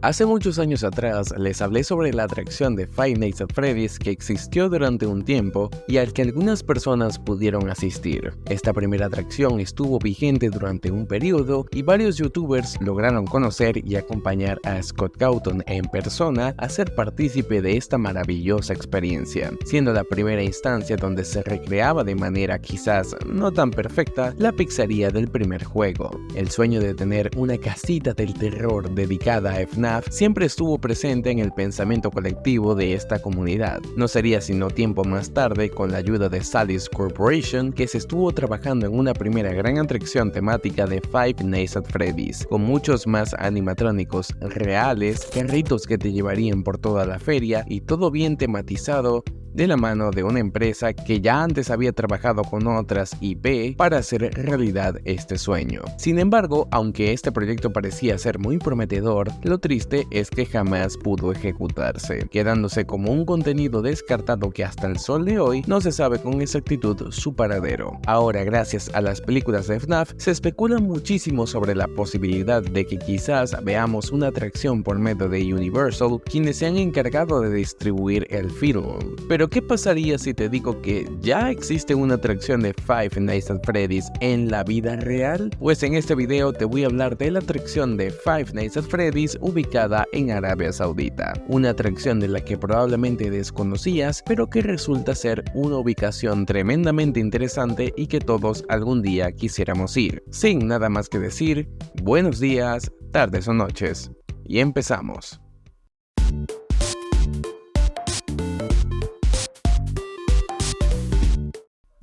Hace muchos años atrás les hablé sobre la atracción de Five Nights at Freddy's que existió durante un tiempo y al que algunas personas pudieron asistir. Esta primera atracción estuvo vigente durante un periodo y varios youtubers lograron conocer y acompañar a Scott Cawthon en persona a ser partícipe de esta maravillosa experiencia, siendo la primera instancia donde se recreaba de manera quizás no tan perfecta la pizzería del primer juego. El sueño de tener una casita del terror dedicada a FNAF siempre estuvo presente en el pensamiento colectivo de esta comunidad. No sería sino tiempo más tarde, con la ayuda de Sally's Corporation, que se estuvo trabajando en una primera gran atracción temática de Five Nights at Freddy's, con muchos más animatrónicos reales, carritos que te llevarían por toda la feria y todo bien tematizado de la mano de una empresa que ya antes había trabajado con otras IP para hacer realidad este sueño. Sin embargo, aunque este proyecto parecía ser muy prometedor, lo triste es que jamás pudo ejecutarse, quedándose como un contenido descartado que hasta el sol de hoy no se sabe con exactitud su paradero. Ahora, gracias a las películas de FNAF, se especula muchísimo sobre la posibilidad de que quizás veamos una atracción por medio de Universal, quienes se han encargado de distribuir el film. Pero ¿qué pasaría si te digo que ya existe una atracción de Five Nights at Freddy's en la vida real? Pues en este video te voy a hablar de la atracción de Five Nights at Freddy's ubicada en Arabia Saudita, una atracción de la que probablemente desconocías, pero que resulta ser una ubicación tremendamente interesante y que todos algún día quisiéramos ir. Sin nada más que decir, buenos días, tardes o noches, y empezamos.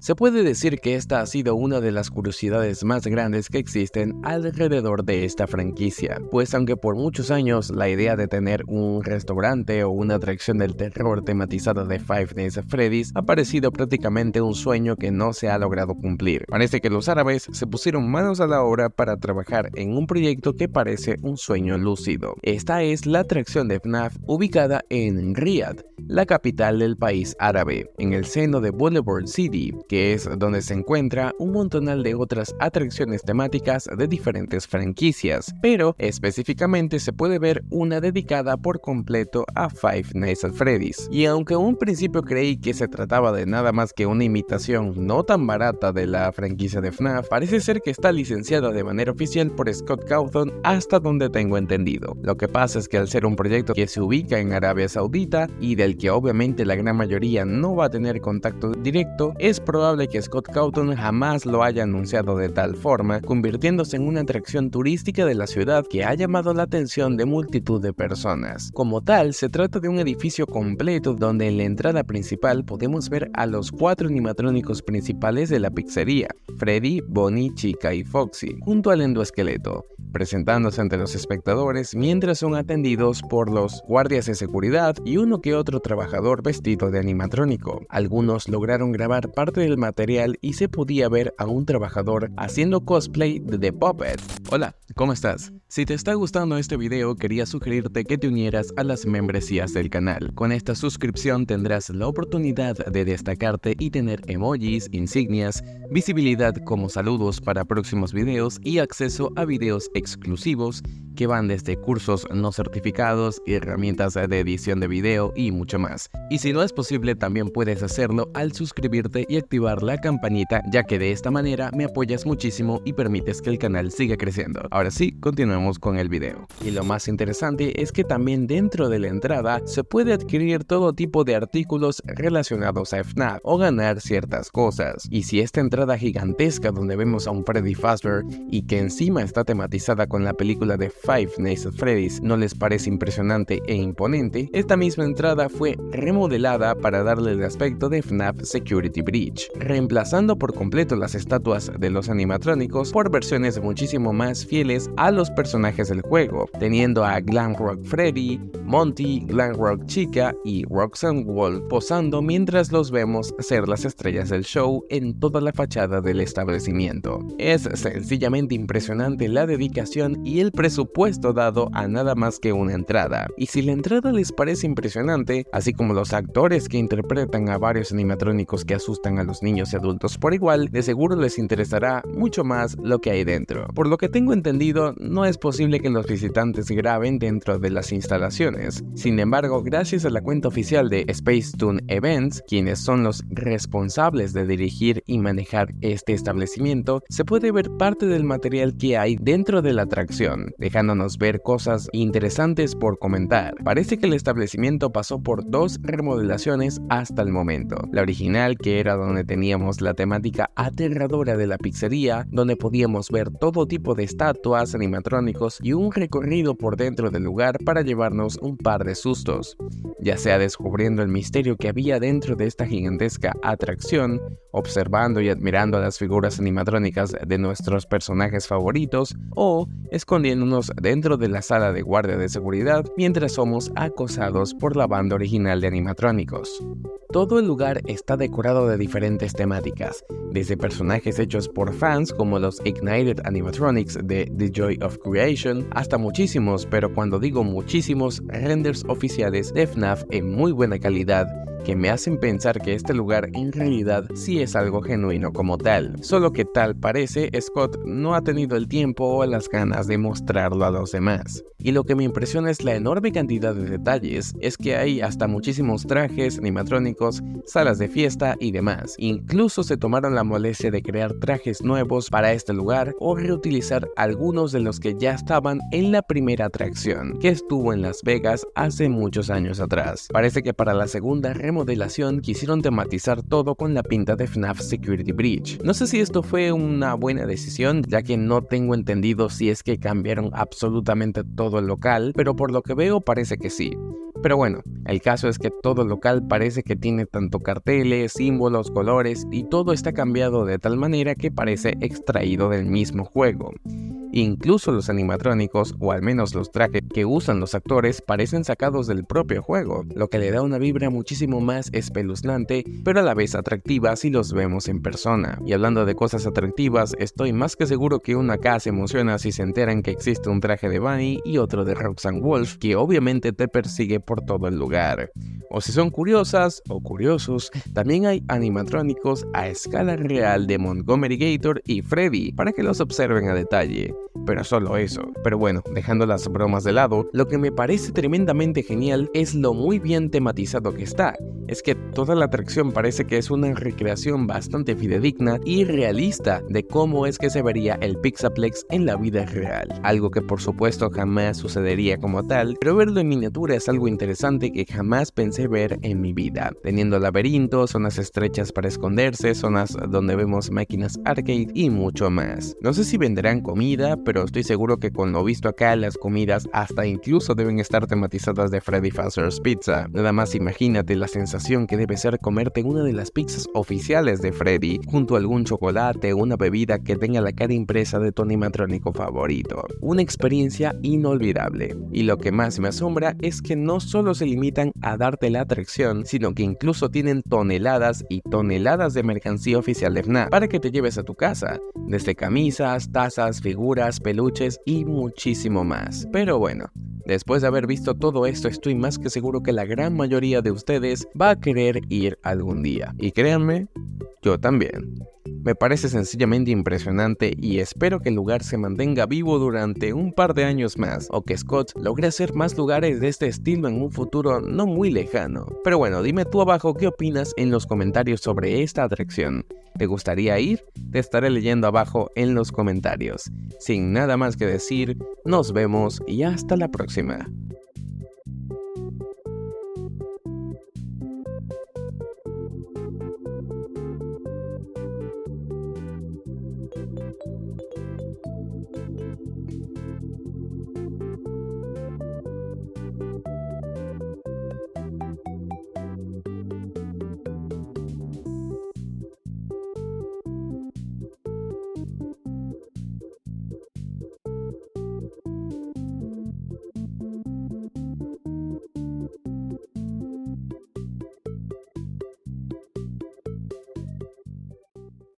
Se puede decir que esta ha sido una de las curiosidades más grandes que existen alrededor de esta franquicia, pues aunque por muchos años la idea de tener un restaurante o una atracción del terror tematizada de Five Nights at Freddy's ha parecido prácticamente un sueño que no se ha logrado cumplir, parece que los árabes se pusieron manos a la obra para trabajar en un proyecto que parece un sueño lúcido. Esta es la atracción de FNAF ubicada en Riyadh, la capital del país árabe, en el seno de Boulevard City, que es donde se encuentra un montonal de otras atracciones temáticas de diferentes franquicias, pero específicamente se puede ver una dedicada por completo a Five Nights at Freddy's. Y aunque en un principio creí que se trataba de nada más que una imitación no tan barata de la franquicia de FNAF, parece ser que está licenciada de manera oficial por Scott Cawthon hasta donde tengo entendido. Lo que pasa es que al ser un proyecto que se ubica en Arabia Saudita y del que obviamente la gran mayoría no va a tener contacto directo, es probable que Scott Cawthon jamás lo haya anunciado de tal forma, convirtiéndose en una atracción turística de la ciudad que ha llamado la atención de multitud de personas. Como tal, se trata de un edificio completo donde en la entrada principal podemos ver a los 4 animatrónicos principales de la pizzería, Freddy, Bonnie, Chica y Foxy, junto al endoesqueleto, presentándose ante los espectadores mientras son atendidos por los guardias de seguridad y uno que otro trabajador vestido de animatrónico. Algunos lograron grabar parte del material y se podía ver a un trabajador haciendo cosplay de The Puppet. Hola, ¿cómo estás? Si te está gustando este video, quería sugerirte que te unieras a las membresías del canal. Con esta suscripción tendrás la oportunidad de destacarte y tener emojis, insignias, visibilidad como saludos para próximos videos y acceso a videos exclusivos que van desde cursos no certificados, herramientas de edición de video y mucho más. Y si no es posible, también puedes hacerlo al suscribirte y activar la campanita, ya que de esta manera me apoyas muchísimo y permites que el canal siga creciendo. Ahora sí, continuemos con el video. Y lo más interesante es que también dentro de la entrada se puede adquirir todo tipo de artículos relacionados a FNAF o ganar ciertas cosas. Y si esta entrada gigantesca donde vemos a un Freddy Fazbear y que encima está tematizada con la película de Five Nights at Freddy's no les parece impresionante e imponente, esta misma entrada fue remodelada para darle el aspecto de FNAF Security Breach, reemplazando por completo las estatuas de los animatrónicos por versiones muchísimo más fieles a los personajes del juego, teniendo a Glam Rock Freddy, Monty, Glam Rock Chica y Roxanne Wolf posando mientras los vemos ser las estrellas del show en toda la fachada del establecimiento. Es sencillamente impresionante la dedicación y el presupuesto dado a nada más que una entrada. Y si la entrada les parece impresionante, así como los actores que interpretan a varios animatrónicos que asustan a los los niños y adultos por igual, de seguro les interesará mucho más lo que hay dentro. Por lo que tengo entendido, no es posible que los visitantes graben dentro de las instalaciones. Sin embargo, gracias a la cuenta oficial de Spacetoon Events, quienes son los responsables de dirigir y manejar este establecimiento, se puede ver parte del material que hay dentro de la atracción, dejándonos ver cosas interesantes por comentar. Parece que el establecimiento pasó por 2 remodelaciones hasta el momento. La original, que era donde teníamos la temática aterradora de la pizzería, donde podíamos ver todo tipo de estatuas, animatrónicos y un recorrido por dentro del lugar para llevarnos un par de sustos, ya sea descubriendo el misterio que había dentro de esta gigantesca atracción, observando y admirando a las figuras animatrónicas de nuestros personajes favoritos, o escondiéndonos dentro de la sala de guardia de seguridad mientras somos acosados por la banda original de animatrónicos. Todo el lugar está decorado de diferentes temáticas, desde personajes hechos por fans como los Ignited Animatronics de The Joy of Creation, hasta muchísimos, pero cuando digo muchísimos, renders oficiales de FNAF en muy buena calidad, que me hacen pensar que este lugar en realidad sí es algo genuino como tal, solo que tal parece Scott no ha tenido el tiempo o las ganas de mostrarlo a los demás. Y lo que me impresiona es la enorme cantidad de detalles, es que hay hasta muchísimos trajes, animatrónicos, salas de fiesta y demás. Incluso se tomaron la molestia de crear trajes nuevos para este lugar o reutilizar algunos de los que ya estaban en la primera atracción, que estuvo en Las Vegas hace muchos años atrás. Parece que para la segunda remodelación quisieron tematizar todo con la pinta de FNAF Security Breach. No sé si esto fue una buena decisión, ya que no tengo entendido si es que cambiaron absolutamente todo el local, pero por lo que veo parece que sí. Pero bueno, el caso es que todo el local parece que tiene tanto carteles, símbolos, colores y todo está cambiado de tal manera que parece extraído del mismo juego. Incluso los animatrónicos, o al menos los trajes que usan los actores, parecen sacados del propio juego, lo que le da una vibra muchísimo más espeluznante, pero a la vez atractiva si los vemos en persona. Y hablando de cosas atractivas, estoy más que seguro que uno acá se emociona si se enteran que existe un traje de Bunny y otro de Roxanne Wolf, que obviamente te persigue por todo el lugar. O si son curiosas o curiosos, también hay animatrónicos a escala real de Montgomery Gator y Freddy para que los observen a detalle. Pero solo eso. Pero bueno, dejando las bromas de lado, lo que me parece tremendamente genial es lo muy bien tematizado que está. Es que toda la atracción parece que es una recreación bastante fidedigna y realista de cómo es que se vería el Pixaplex en la vida real. Algo que por supuesto jamás sucedería como tal, pero verlo en miniatura es algo interesante que jamás pensé ver en mi vida. Teniendo laberintos, zonas estrechas para esconderse, zonas donde vemos máquinas arcade y mucho más. No sé si venderán comida, pero estoy seguro que con lo visto acá, las comidas hasta incluso deben estar tematizadas de Freddy Fazbear's Pizza. Nada más imagínate la sensación que debe ser comerte una de las pizzas oficiales de Freddy, junto a algún chocolate o una bebida que tenga la cara impresa de tu animatrónico favorito. Una experiencia inolvidable. Y lo que más me asombra es que no solo se limitan a darte la atracción, sino que incluso tienen toneladas y toneladas de mercancía oficial de FNAF para que te lleves a tu casa, desde camisas, tazas, figuras, peluches y muchísimo más. Pero bueno, después de haber visto todo esto, estoy más que seguro que la gran mayoría de ustedes va a querer ir algún día. Y créanme, yo también. Me parece sencillamente impresionante y espero que el lugar se mantenga vivo durante un par de años más, o que Scott logre hacer más lugares de este estilo en un futuro no muy lejano. Pero bueno, dime tú abajo qué opinas en los comentarios sobre esta atracción. ¿Te gustaría ir? Te estaré leyendo abajo en los comentarios. Sin nada más que decir, nos vemos y hasta la próxima.